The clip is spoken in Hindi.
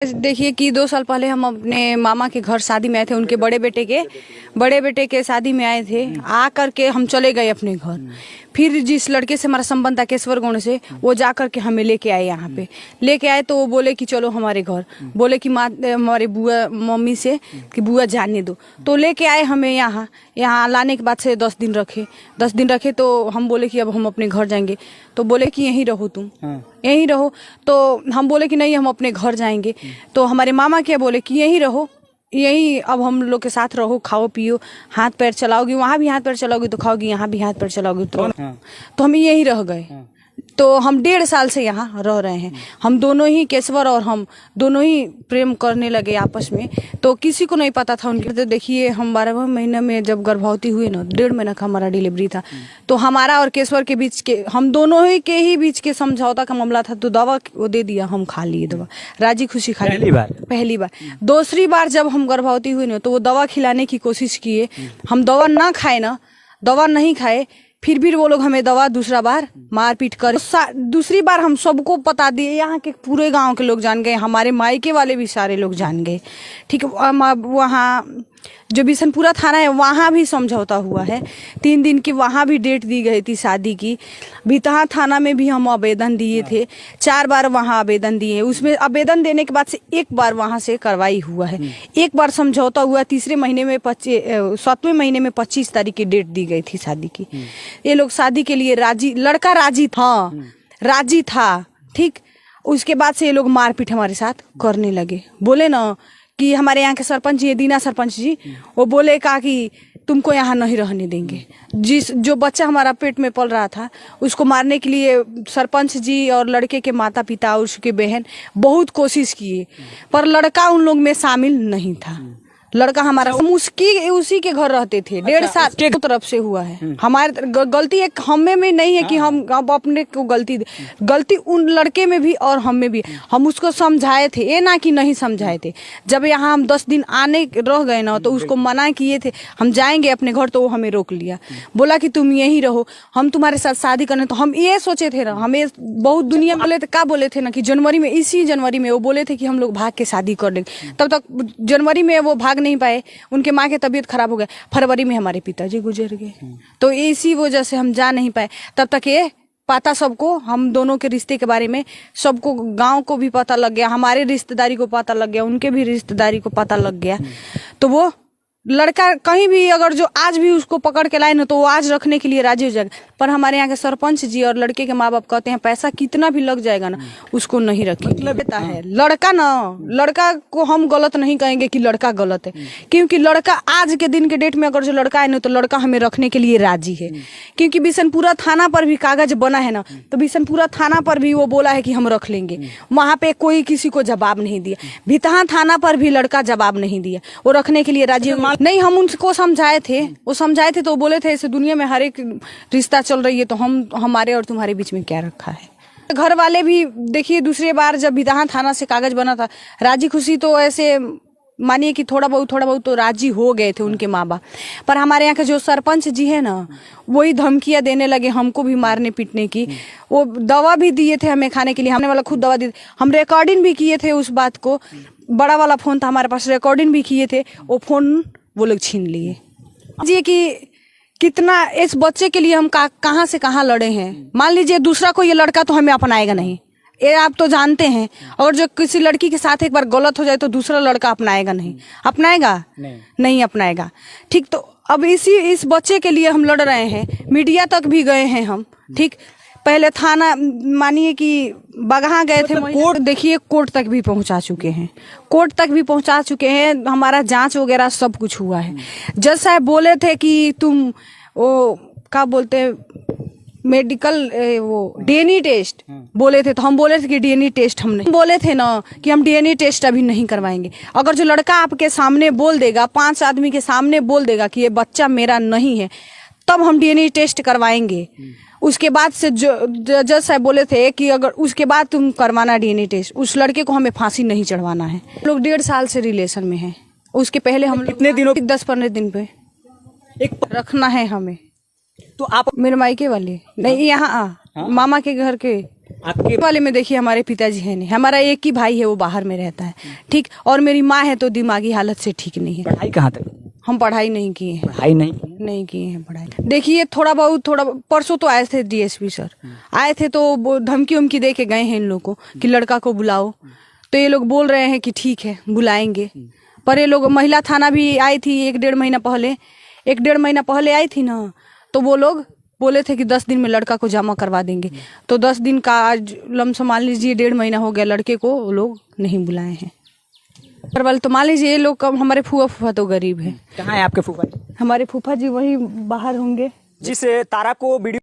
देखिए कि 2 साल पहले हम अपने मामा के घर शादी में आए थे। उनके बड़े बेटे के शादी में आए थे। आ करके हम चले गए अपने घर। फिर जिस लड़के से हमारा संबंध था केशवर गौड़ से, वो जा करके हमें लेके आए। यहाँ पे लेके आए तो वो बोले कि चलो हमारे घर, बोले कि माँ हमारे बुआ मम्मी से कि बुआ जाने दो। तो लेके आए हमें यहाँ लाने के बाद से 10 दिन रखे। तो हम बोले कि अब हम अपने घर जाएंगे। तो बोले कि यहीं रहो तुम, यहीं रहो। तो हम बोले कि नहीं, हम अपने घर जाएंगे। तो हमारे मामा क्या बोले कि यहीं रहो, यही अब हम लोग के साथ रहो, खाओ पियो, हाथ पैर चलाओगी, वहाँ भी हाथ पैर चलाओगी तो खाओगी, यहाँ भी हाथ पैर चलाओगी तो हम यहीं रह गए। तो हम 1.5 साल से यहाँ रह रहे हैं। हम दोनों ही, केशवर और हम दोनों ही प्रेम करने लगे आपस में। तो किसी को नहीं पता था उनके। तो देखिए हम 12वें महीने में जब गर्भवती हुई ना, 1.5 महीना का हमारा डिलीवरी था। तो हमारा और केशवर के बीच के, हम दोनों ही के ही बीच के समझौता का मामला था। तो दवा वो दे दिया, हम खा लिए दवा, राजी खुशी खा ली पहली बार। दूसरी बार जब हम गर्भवती हुई ना, तो वो दवा खिलाने की कोशिश किए। हम दवा नहीं खाए, फिर भी वो लोग हमें दवा दूसरा बार मारपीट कर। दूसरी बार हम सबको बता दिए, यहाँ के पूरे गांव के लोग जान गए, हमारे मायके वाले भी सारे लोग जान गए। ठीक है, वहाँ जो बिशनपुरा थाना है वहाँ भी समझौता हुआ है। 3 दिन की वहाँ भी डेट दी गई थी शादी की। भितहा थाना में भी हम आवेदन दिए थे, 4 बार वहाँ आवेदन दिए। उसमें आवेदन देने के बाद से 1 बार वहाँ से कार्रवाई हुआ है। 1 बार समझौता हुआ। 7वें महीने में 25 तारीख की डेट दी गई थी शादी की। ये लोग शादी के लिए राजी, लड़का राजी था। ठीक, उसके बाद से ये लोग मारपीट हमारे साथ करने लगे। बोले ना कि हमारे यहाँ के सरपंच जी, दीना सरपंच जी, वो बोले कहा कि तुमको यहाँ नहीं रहने देंगे। जो बच्चा हमारा पेट में पल रहा था उसको मारने के लिए सरपंच जी और लड़के के माता पिता और उसके बहन बहुत कोशिश किए, पर लड़का उन लोग में शामिल नहीं था। लड़का हमारा, हम उसी के घर रहते थे। 1.5 साल के तरफ से हुआ है। हमारे गलती एक हमें में नहीं है कि हम अपने को गलती उन लड़के में भी और हम में भी। हम उसको समझाए थे, ये ना कि नहीं समझाए थे। जब यहाँ हम 10 दिन आने रह गए ना, तो उसको मना किए थे हम जाएंगे अपने घर, तो वो हमें रोक लिया। बोला कि तुम यहीं रहो, हम तुम्हारे साथ शादी करने। तो हम ये सोचे थे ना, हमें बहुत दुनिया बोले थे, क्या बोले थे ना कि इसी जनवरी में वो बोले थे कि हम लोग भाग के शादी कर लेंगे। तब तक जनवरी में वो भाग नहीं पाए, उनके माँ की तबीयत खराब हो गया। फरवरी में हमारे पिताजी गुजर गए। तो इसी वजह से हम जा नहीं पाए। तब तक ये पता सबको, हम दोनों के रिश्ते के बारे में सबको, गांव को भी पता लग गया, हमारे रिश्तेदारी को पता लग गया, उनके भी रिश्तेदारी को पता लग गया। तो वो लड़का कहीं भी अगर जो आज भी उसको पकड़ के लाए ना, तो वो आज रखने के लिए राजी हो जाएगा। पर हमारे यहाँ के सरपंच जी और लड़के के माँ बाप कहते हैं पैसा कितना भी लग जाएगा ना, उसको नहीं रखेंगे। बेटा है लड़का को हम गलत नहीं कहेंगे कि लड़का गलत है, क्योंकि लड़का आज के दिन के डेट में अगर जो लड़का है ना, तो लड़का हमें रखने के लिए राजी है। क्योंकि बिशनपुरा थाना पर भी कागज बना है ना, तो बिशनपुरा थाना पर भी वो बोला है कि हम रख लेंगे। वहाँ पे कोई किसी को जवाब नहीं दिया। भितहा थाना पर भी लड़का जवाब नहीं दिया, वो रखने के लिए राजी नहीं। हम उनको समझाए थे, तो बोले थे ऐसे दुनिया में हर एक रिश्ता चल रही है, तो हमारे और तुम्हारे बीच में क्या रखा है। घर वाले भी देखिए, दूसरी बार जब भितहा थाना से कागज बना था, राजी खुशी तो ऐसे मानिए कि थोड़ा बहुत तो राजी हो गए थे उनके माँ बाप। पर हमारे यहाँ के जो सरपंच जी है ना, वही धमकियां देने लगे हमको भी मारने पीटने की। वो दवा भी दिए थे हमें खाने के लिए, हमने वाला खुद दवा दी। हम रिकॉर्डिंग भी किए थे उस बात को, बड़ा वाला फोन था हमारे पास, रिकॉर्डिंग भी किए थे। वो फोन वो लोग छीन लिए। जी कि कितना इस बच्चे के लिए हम कहाँ से कहाँ लड़े हैं। मान लीजिए दूसरा कोई ये लड़का तो हमें अपनाएगा नहीं, ये आप तो जानते हैं। और जो किसी लड़की के साथ एक बार गलत हो जाए तो दूसरा लड़का अपनाएगा नहीं अपनाएगा। ठीक, तो अब इस बच्चे के लिए हम लड़ रहे हैं। मीडिया तक भी गए हैं हम। ठीक, पहले थाना, मानिए कि बगहा गए थे, कोर्ट, देखिए कोर्ट तक भी पहुंचा चुके हैं। हमारा जांच वगैरह सब कुछ हुआ है। जज साहब बोले थे कि तुम वो क्या बोलते मेडिकल, वो डीएनए टेस्ट बोले थे। तो हम बोले थे कि डीएनए टेस्ट हम नहीं, बोले थे ना कि हम डीएनए टेस्ट अभी नहीं करवाएंगे। अगर जो लड़का आपके सामने बोल देगा, 5 आदमी के सामने बोल देगा कि ये बच्चा मेरा नहीं है, तब हम डीएनए टेस्ट करवाएंगे। उसके बाद से जो जज साहब बोले थे कि अगर उसके बाद तुम करवाना डीएनए टेस्ट, उस लड़के को हमें फांसी नहीं चढ़वाना है। लोग 1.5 साल से रिलेशन में हैं। उसके पहले हम कितने दिनों, 10-15 दिन पे एक रखना है हमें। तो आप मेरे मायके वाले नहीं, यहाँ मामा के घर के आपके वाले में देखिए हमारे पिताजी है नहीं, हमारा एक ही भाई है वो बाहर में रहता है, ठीक। और मेरी माँ है तो दिमागी हालत से ठीक नहीं है। पढ़ाई कहाँ तक? हम पढ़ाई नहीं किए हैं, पढ़ाई नहीं की। नहीं किए हैं पढ़ाई। देखिए थोड़ा परसों तो आए थे डीएसपी सर, आए थे तो वो धमकी उमकी दे के गए हैं इन लोगों को कि लड़का को बुलाओ, तो ये लोग बोल रहे हैं कि ठीक है बुलाएंगे। पर ये लोग महिला थाना भी आई थी 1-1.5 महीना पहले, 1-1.5 महीना पहले आई थी ना, तो वो लोग बोले थे कि 10 दिन में लड़का को जमा करवा देंगे। तो 10 दिन का आज लमसम मान लीजिए 1.5 महीना हो गया, लड़के को वो लोग नहीं बुलाए हैं। पर वाले तो मान लीजिए ये लोग हमारे फूफा तो गरीब है। कहाँ है आपके फूफा जी? हमारे फूफा जी वही बाहर होंगे। जिस तारा को वीडियो